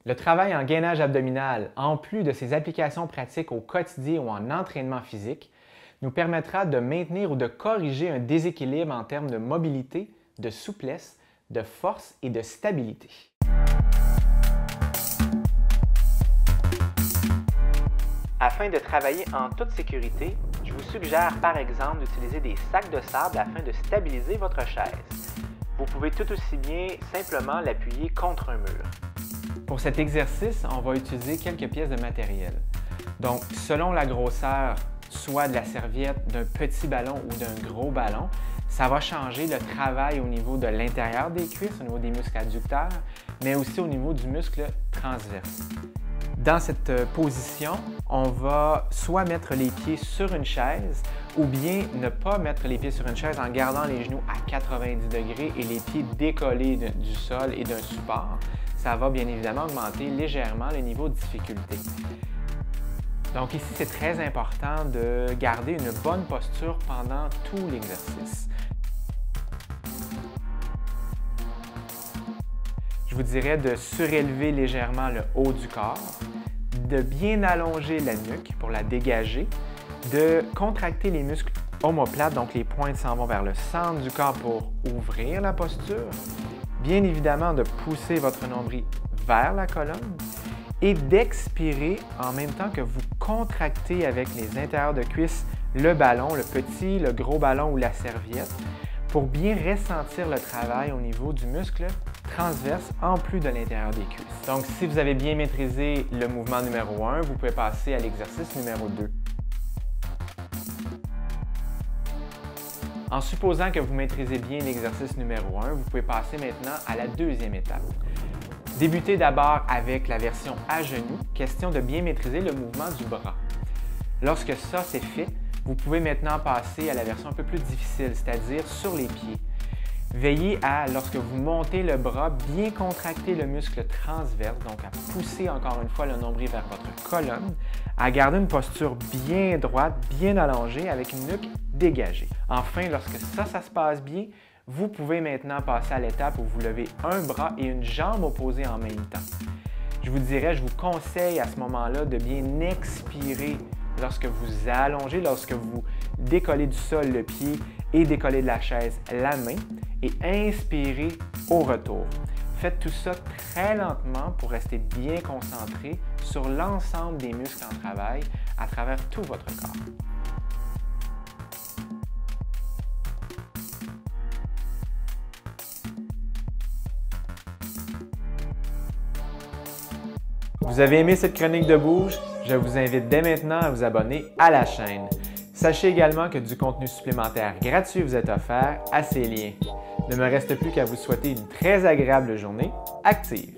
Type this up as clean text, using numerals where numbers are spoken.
Le travail en gainage abdominal, en plus de ses applications pratiques au quotidien ou en entraînement physique, nous permettra de maintenir ou de corriger un déséquilibre en termes de mobilité, de souplesse, de force et de stabilité. Afin de travailler en toute sécurité, je vous suggère par exemple d'utiliser des sacs de sable afin de stabiliser votre chaise. Vous pouvez tout aussi bien simplement l'appuyer contre un mur. Pour cet exercice, on va utiliser quelques pièces de matériel. Donc, selon la grosseur, soit de la serviette, d'un petit ballon ou d'un gros ballon, ça va changer le travail au niveau de l'intérieur des cuisses, au niveau des muscles adducteurs, mais aussi au niveau du muscle transverse. Dans cette position, on va soit mettre les pieds sur une chaise ou bien ne pas mettre les pieds sur une chaise en gardant les genoux à 90 degrés et les pieds décollés du sol et d'un support. Ça va bien évidemment augmenter légèrement le niveau de difficulté. Donc ici, c'est très important de garder une bonne posture pendant tout l'exercice. Je vous dirais de surélever légèrement le haut du corps, de bien allonger la nuque pour la dégager, de contracter les muscles omoplates, donc les pointes s'en vont vers le centre du corps pour ouvrir la posture, bien évidemment de pousser votre nombril vers la colonne et d'expirer en même temps que vous contractez avec les intérieurs de cuisse le ballon, le petit, le gros ballon ou la serviette pour bien ressentir le travail au niveau du muscle transverse en plus de l'intérieur des cuisses. Donc, si vous avez bien maîtrisé le mouvement numéro 1, vous pouvez passer à l'exercice numéro 2. En supposant que vous maîtrisez bien l'exercice numéro 1, vous pouvez passer maintenant à la deuxième étape. Débutez d'abord avec la version à genoux, question de bien maîtriser le mouvement du bras. Lorsque ça c'est fait, vous pouvez maintenant passer à la version un peu plus difficile, c'est-à-dire sur les pieds. Veillez à, lorsque vous montez le bras, bien contracter le muscle transverse, donc à pousser encore une fois le nombril vers votre colonne, à garder une posture bien droite, bien allongée, avec une nuque dégagée. Enfin, lorsque ça se passe bien, vous pouvez maintenant passer à l'étape où vous levez un bras et une jambe opposée en même temps. Je vous conseille à ce moment-là de bien expirer lorsque vous allongez, lorsque vous décollez du sol le pied et décollez de la chaise la main et inspirez au retour. Faites tout ça très lentement pour rester bien concentré sur l'ensemble des muscles en travail à travers tout votre corps. Vous avez aimé cette chronique de bouge? Je vous invite dès maintenant à vous abonner à la chaîne. Sachez également que du contenu supplémentaire gratuit vous est offert à ces liens. Ne me reste plus qu'à vous souhaiter une très agréable journée active.